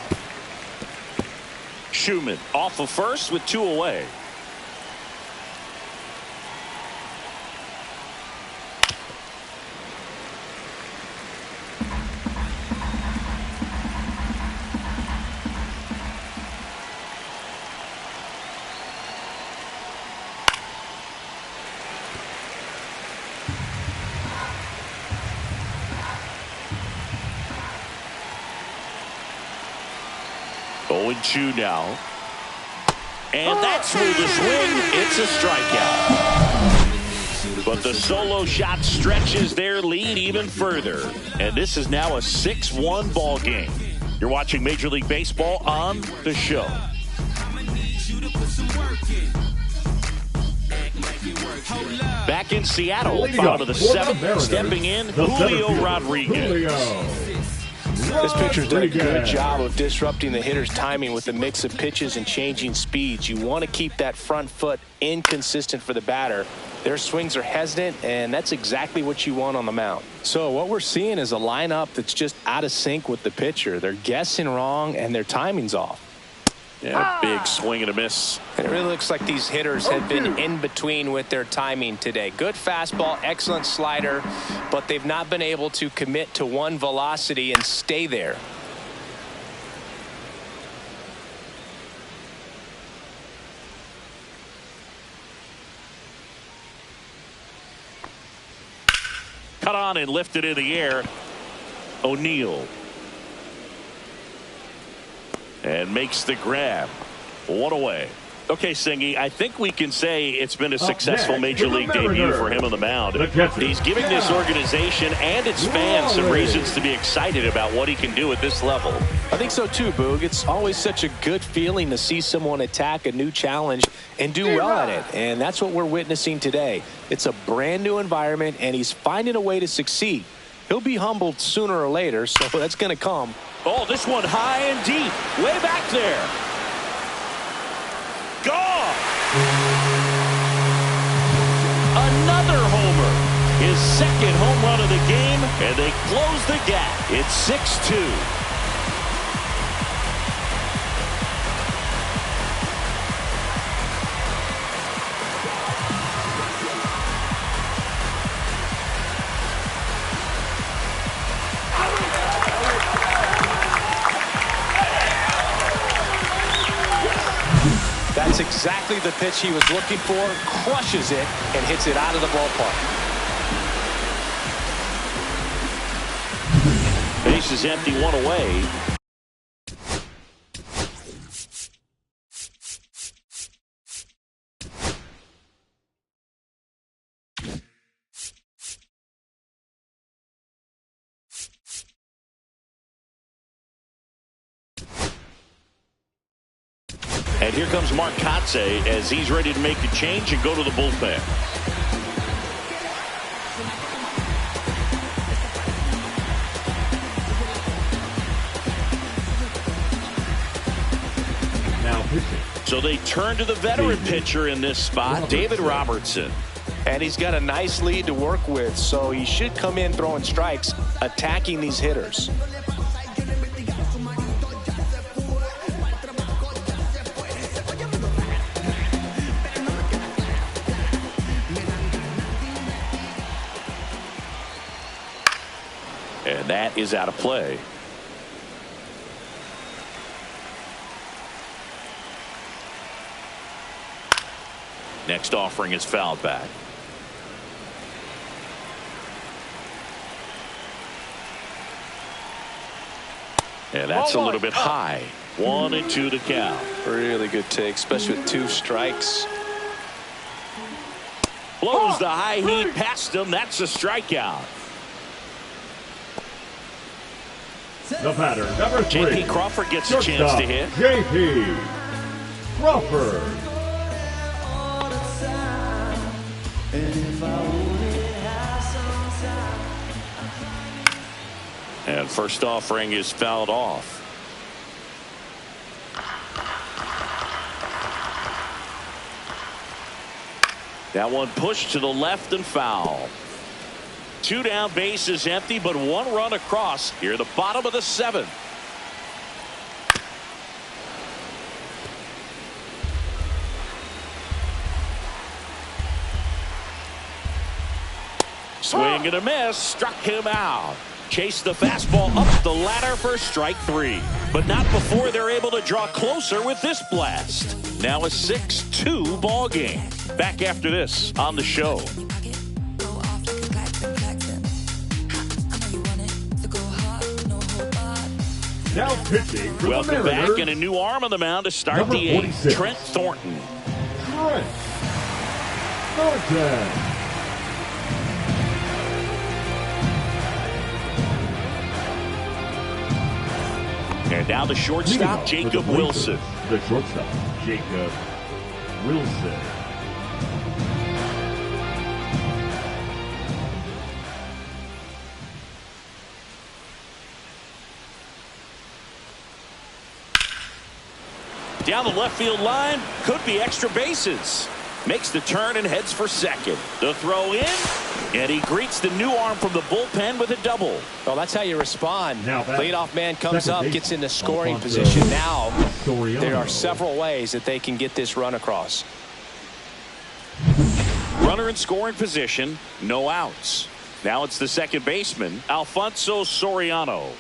Schumann off of first with 2 away. Oh, and 2 now. And that's through the swing. It's a strikeout. But the solo shot stretches their lead even further. And this is now a 6-1 ball game. You're watching Major League Baseball on The Show. Back in Seattle, bottom of the 7th, stepping in, Julio Rodriguez. This pitcher's done a good job of disrupting the hitter's timing with a mix of pitches and changing speeds. You want to keep that front foot inconsistent for the batter. Their swings are hesitant, and that's exactly what you want on the mound. So what we're seeing is a lineup that's just out of sync with the pitcher. They're guessing wrong, and their timing's off. Yeah, big swing and a miss. And it really looks like these hitters have been in between with their timing today. Good fastball, excellent slider, but they've not been able to commit to one velocity and stay there. Cut on and lifted in the air. O'Neill. And makes the grab. 1 away. Okay, Singy, I think we can say it's been a successful Major League debut for him on the mound. He's giving this organization and its fans some reasons to be excited about what he can do at this level. I think so too, Boog. It's always such a good feeling to see someone attack a new challenge and do well at it. And that's what we're witnessing today. It's a brand new environment, and he's finding a way to succeed. He'll be humbled sooner or later, so that's going to come. Oh, this one high and deep, way back there. Gone! Another homer. His second home run of the game, and they close the gap. It's 6-2. That's exactly the pitch he was looking for. Crushes it and hits it out of the ballpark. Base is empty, one away. And here comes Mark Kotze as he's ready to make a change and go to the bullpen. Now pitching. So they turn to the veteran pitcher in this spot, David Robertson. And he's got a nice lead to work with, so he should come in throwing strikes, attacking these hitters. And that is out of play. Next offering is fouled back. And that's a little bit high. 1-2 to count. Really good take, especially with 2 strikes. Blows the high heat past him. That's a strikeout. The batter, number 3. J.P. Crawford gets a chance to hit. J.P. Crawford. And first offering is fouled off. That one pushed to the left and foul. 2 down, base is empty, but 1 run across here at the bottom of the 7th. Swing and a miss, struck him out. Chased the fastball up the ladder for strike 3, but not before they're able to draw closer with this blast. Now a 6-2 ball game. Back after this on the show. Now pitching for Welcome the Mariners. back, and a new arm on the mound to start Number the 8th. 46. Trent Thornton. Trent Thornton. And now the shortstop, Jacob Wilson. The shortstop, Jacob Wilson. Down the left field line, could be extra bases. Makes the turn and heads for second. The throw in, and he greets the new arm from the bullpen with a double. Well, that's how you respond. Now leadoff man comes second up, base, gets into scoring Alfonso position. Now Soriano. there are several ways that they can get this run across. Runner in scoring position, no outs. Now it's the second baseman, Alfonso Soriano.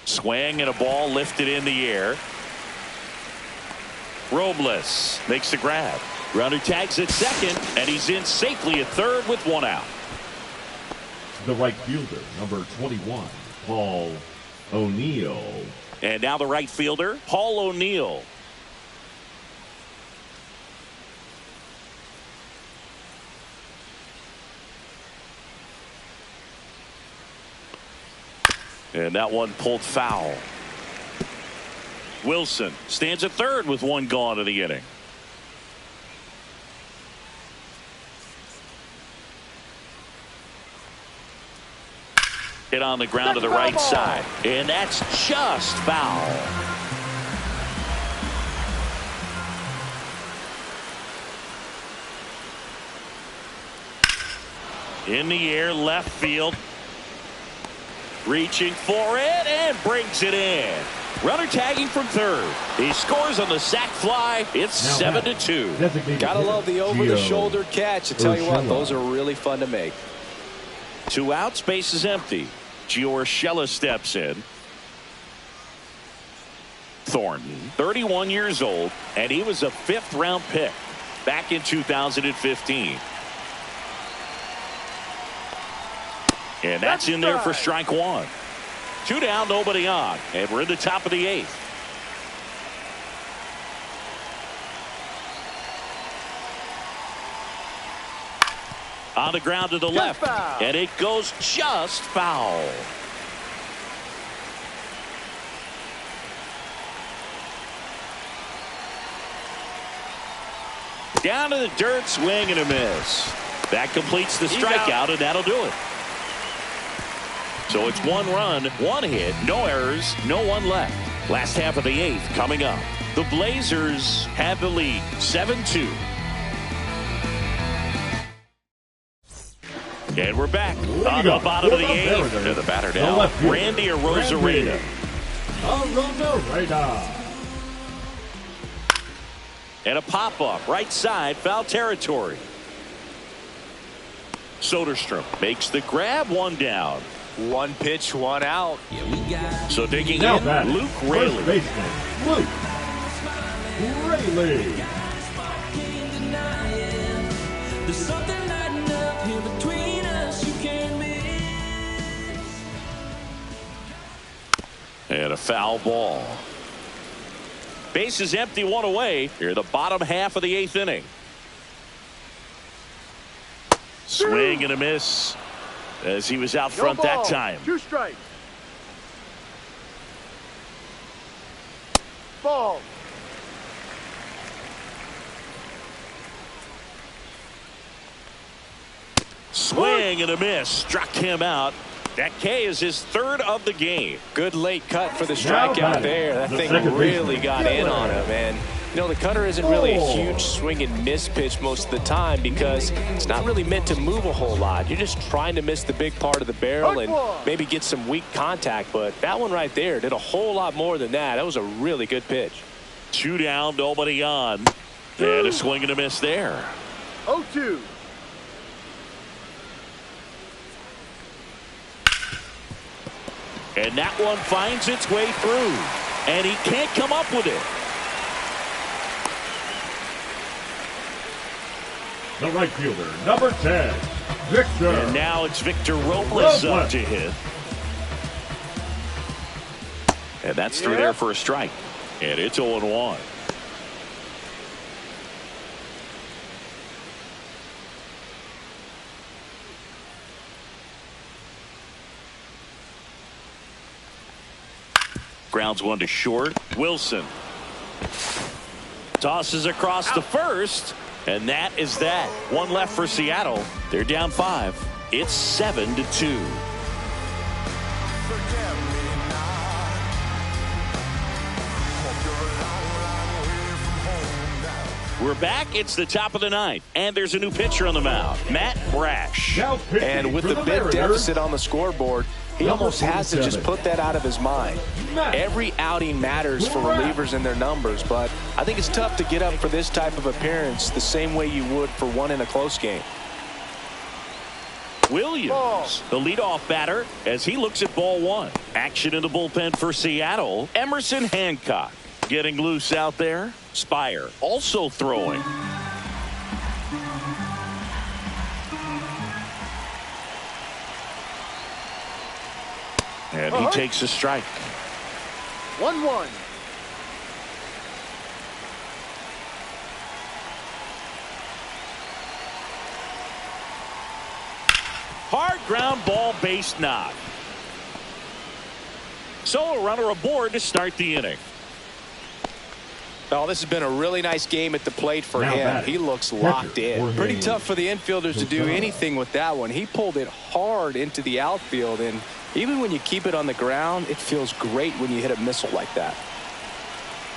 Swing and a ball lifted in the air. Robles makes the grab. Runner tags at second, and he's in safely at third with 1 out. The right fielder, number 21, Paul O'Neill. And now the right fielder, Paul O'Neill. And that one pulled foul. Wilson stands at third with one gone in the inning. Hit on the ground to the right side. And that's just foul. In the air, left field. Reaching for it and brings it in. Runner tagging from third. He scores on the sac fly. It's 7-2. Gotta love the over-the-shoulder catch. I tell you what, those are really fun to make. 2 outs, base is empty. Gio Urshela steps in. Thornton, 31 years old, and he was a 5th-round pick back in 2015. And that's in there for strike one. 2 down, nobody on. And we're in the top of the 8th. On the ground to the left. Foul. And it goes just foul. Down to the dirt, swing and a miss. That completes the strikeout, and that'll do it. So it's 1 run, 1 hit, no errors, no one left. Last half of the 8th coming up. The Blazers have the lead, 7-2. And we're back on the bottom of the 8th. To the batter now, Randy Arozarena. And a pop-up, right side, foul territory. Soderstrom makes the grab, 1 down. 1 pitch, 1 out. So digging in, Luke Raley. Luke Raley. And a foul ball. Base is empty, 1 away. Here, the bottom half of the 8th inning. Swing and a miss. As he was out front that time. 2 strikes. Ball. Swing and a miss. Struck him out. That K is his 3rd of the game. Good late cut for the strikeout there. That thing really got in on him, man. You know, the cutter isn't really a huge swing and miss pitch most of the time because it's not really meant to move a whole lot. You're just trying to miss the big part of the barrel and maybe get some weak contact. But that one right there did a whole lot more than that. That was a really good pitch. 2 down, nobody on. And a swing and a miss there. 0-2. And that one finds its way through. And he can't come up with it. The right fielder, number 10, Victor. And now it's Victor Robles up to hit. And that's through there for a strike. And it's 0-1. Grounds 1 to short. Wilson tosses across the first. And that is that. 1 left for Seattle. They're down 5. It's 7-2. We're back. It's the top of the 9th. And there's a new pitcher on the mound. Matt Brash. And with the big deficit on the scoreboard, he almost has to just put that out of his mind. Every outing matters for relievers and their numbers, but I think it's tough to get up for this type of appearance the same way you would for one in a close game. Williams, the leadoff batter, as he looks at ball 1. Action in the bullpen for Seattle. Emerson Hancock getting loose out there. Spire also throwing. And he takes a strike. 1-1. Hard ground ball, base knock. So a runner aboard to start the inning. Oh, this has been a really nice game at the plate for him. He looks locked in. Pretty tough for the infielders to do anything with that one. He pulled it hard into the outfield, and even when you keep it on the ground, it feels great when you hit a missile like that.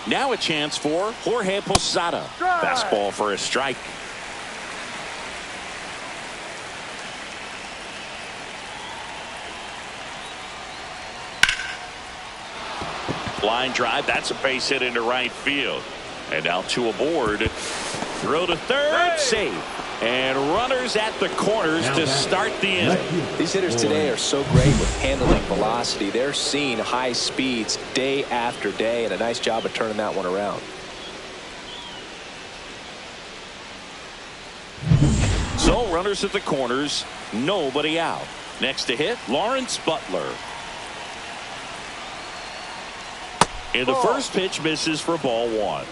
Now a chance for Jorge Posada. Fastball for a strike. Line drive, that's a base hit into right field. And now two aboard. Throw to third, safe. And runners at the corners to start the inning. These hitters today are so great with handling velocity. They're seeing high speeds day after day, and a nice job of turning that one around. So runners at the corners, nobody out. Next to hit, Lawrence Butler. And the first pitch misses for ball one.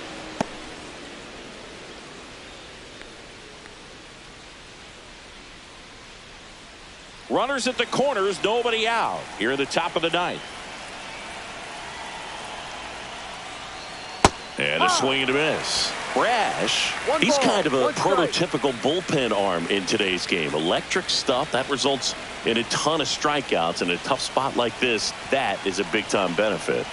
Runners at the corners, nobody out. Here at the top of the ninth. And a swing and a miss. Brash, he's kind of a prototypical bullpen arm in today's game. Electric stuff that results in a ton of strikeouts. In a tough spot like this, that is a big-time benefit.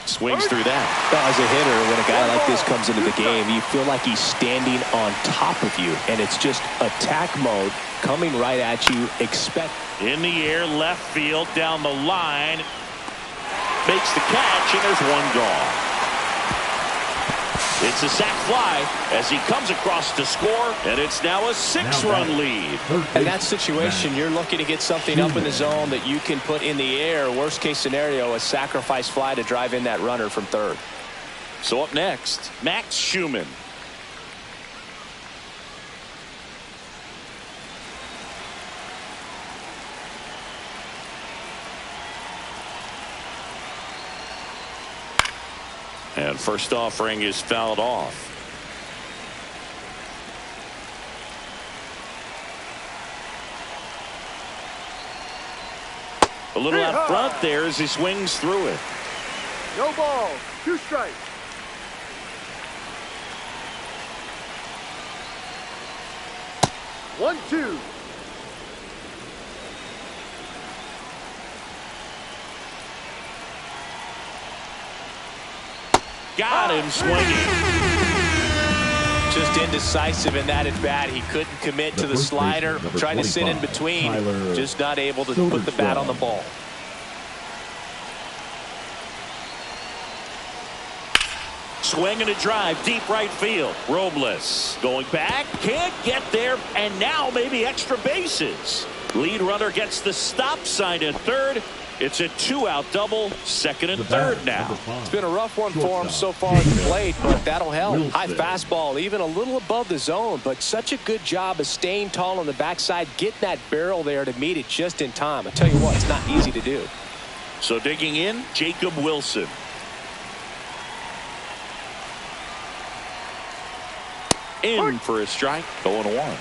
Swings through that. Well, as a hitter, when a guy like this comes into the game, you feel like he's standing on top of you, and it's just attack mode coming right at you. Expect in the air, left field, down the line, makes the catch, and there's one gone. It's a sac fly as he comes across to score, and it's now a 6-run lead. In that situation, you're looking to get something up in the zone that you can put in the air. Worst case scenario, a sacrifice fly to drive in that runner from third. So up next, Max Schumann. And first offering is fouled off. A little out front there as he swings through it. No ball. 2 strikes. One, two. Got him swinging. Just indecisive in that at bat. He couldn't commit to the slider. Tried to sit in between. Just not able to put the bat on the ball. Swing and a drive, deep right field. Robles going back, can't get there, and now maybe extra bases. Lead runner gets the stop sign at third. It's a 2-out double, second and third now. It's been a rough one for him so far at the plate, but that'll help. High fastball, even a little above the zone, but such a good job of staying tall on the backside, getting that barrel there to meet it just in time. I tell you what, it's not easy to do. So digging in, Jacob Wilson. In for a strike, 0-1.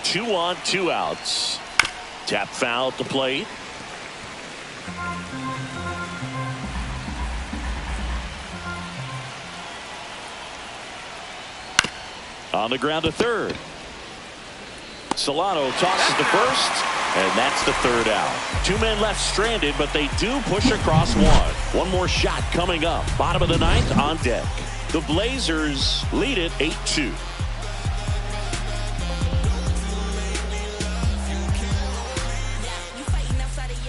Two on, 2 outs. Tap foul at the plate. On the ground to third. Solano tosses to first, and that's the 3rd out. 2 men left stranded, but they do push across one. One more shot coming up. Bottom of the 9th on deck. The Blazers lead it 8-2.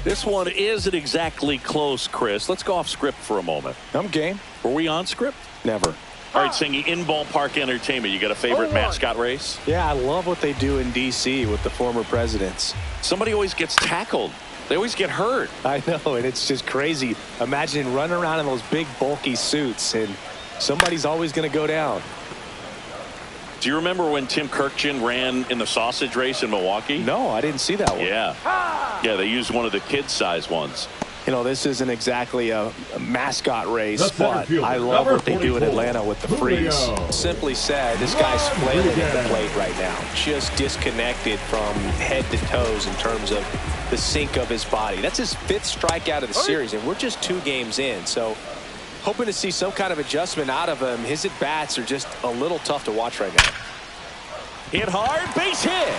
This one isn't exactly close, Chris. Let's go off script for a moment. I'm game. Were we on script? Never. All right, Singy, in ballpark entertainment, you got a favorite mascot race? Yeah, I love what they do in D.C. with the former presidents. Somebody always gets tackled They always get hurt. I know, and it's just crazy. Imagine running around in those big, bulky suits, and somebody's always going to go down. Do you remember when Tim Kirkjian ran in the sausage race in Milwaukee? No, I didn't see that one. Yeah. Yeah, they used one of the kid-size ones. You know, this isn't exactly a mascot race, but fielder, I love what they do in 44, Atlanta with the freeze. Simply said, this guy's flailing at the plate right now. Just disconnected from head to toes in terms of the sink of his body. That's his 5th strikeout of the series, and we're just 2 games in. So hoping to see some kind of adjustment out of him. His at-bats are just a little tough to watch right now. Hit hard, base hit.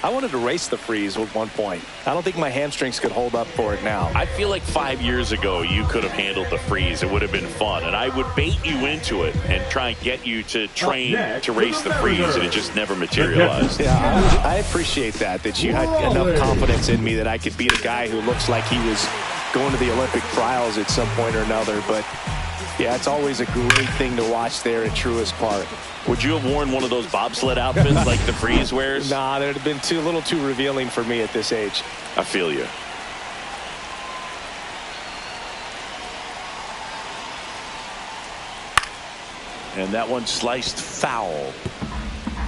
I wanted to race the freeze at one point. I don't think my hamstrings could hold up for it now. I feel like 5 years ago you could have handled the freeze. It would have been fun, and I would bait you into it and try and get you to train to race the freeze, and it just never materialized. Yeah, I appreciate that you had enough confidence in me that I could beat a guy who looks like he was going to the Olympic trials at some point or another. But yeah, it's always a great thing to watch there at Truist Park. Would you have worn one of those bobsled outfits like the freeze wears? Nah, that would have been a little too revealing for me at this age. I feel you. And that one sliced foul.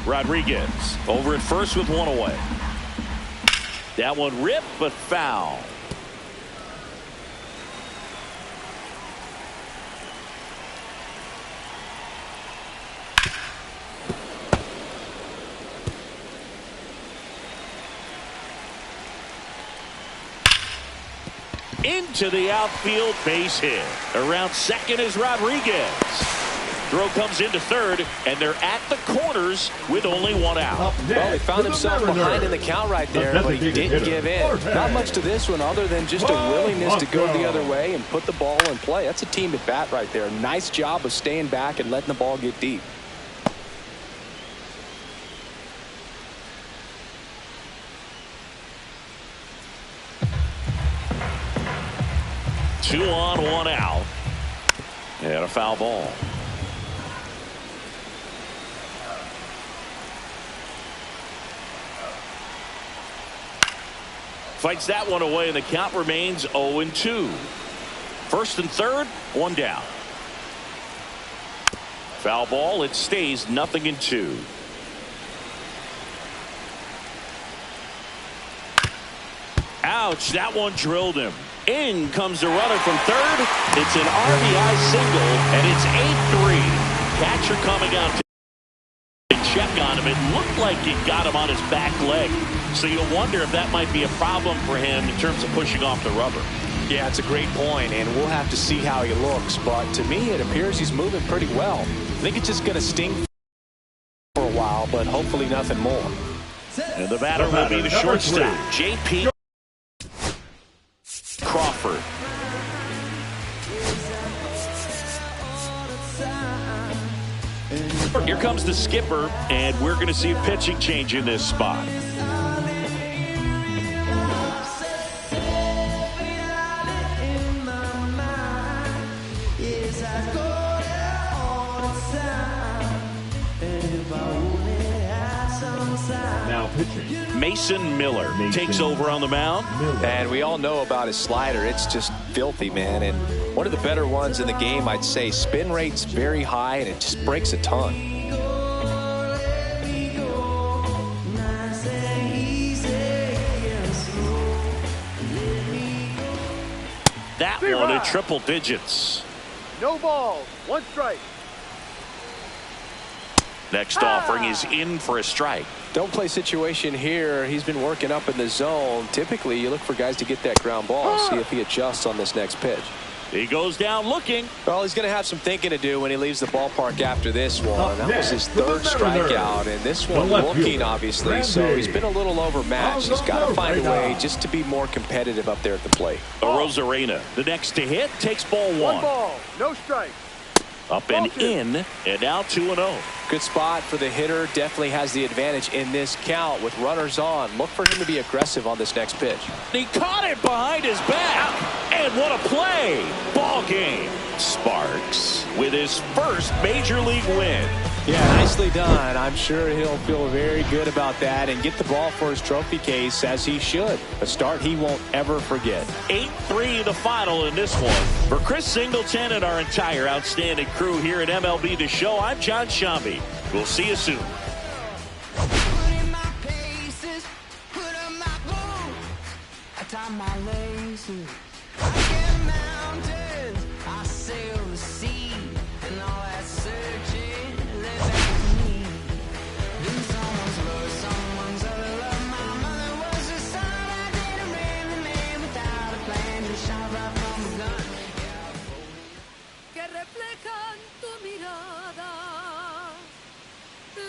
Rodriguez over at first with 1 away. That one ripped, but foul. Into the outfield, base hit. Around second is Rodriguez. Throw comes into third, and they're at the corners with only 1 out. Well, he found himself behind in the count right there, but he didn't give in. Not much to this one other than just a willingness to go the other way and put the ball in play. That's a team at bat right there. Nice job of staying back and letting the ball get deep. Two on, 1 out. And a foul ball. Fights that one away, and the count remains 0-2. First and third, 1 down. Foul ball. It stays 0-2. Ouch, that one drilled him. In comes the runner from third. It's an RBI single, and it's 8-3. Catcher coming out to check on him. It looked like he got him on his back leg. So you wonder if that might be a problem for him in terms of pushing off the rubber. Yeah, it's a great point, and we'll have to see how he looks. But to me, it appears he's moving pretty well. I think it's just going to sting for a while, but hopefully nothing more. And the batter will be the shortstop, J.P. Crawford. Here comes the skipper, and we're going to see a pitching change in this spot. Now pitching. Mason Miller takes over on the mound. And we all know about his slider. It's just filthy, man. And one of the better ones in the game, I'd say. Spin rate's very high, and it just breaks a ton. That one at triple digits. No balls, 1 strike. Next offering is in for a strike. Don't play situation here. He's been working up in the zone. Typically, you look for guys to get that ground ball. See if he adjusts on this next pitch. He goes down looking. Well, he's going to have some thinking to do when he leaves the ballpark after this one. That was his 3rd strikeout, and this one looking, obviously. So he's been a little overmatched. He's got to find a way just to be more competitive up there at the plate. Arozarena, the next to hit, takes ball 1. 1 ball, no strike. Up and in, and now 2-0. Good spot for the hitter. Definitely has the advantage in this count with runners on. Look for him to be aggressive on this next pitch. He caught it behind his back, and what a play. Ball game. Sparks with his first major league win. Yeah, nicely done. I'm sure he'll feel very good about that and get the ball for his trophy case, as he should. A start he won't ever forget. 8-3 the final in this one. For Chris Singleton and our entire outstanding crew here at MLB The Show, I'm John Shambi. We'll see you soon. Put in my paces, put up my boots, I tie my laces. I get mountains, I sail the sea, and all that searching led back to me. Been someone's love, someone's other love. My mother was a son, I didn't really man without a plan, just shot right from a gun. Que reflejan tu mirada,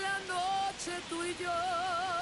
la noche tú y yo.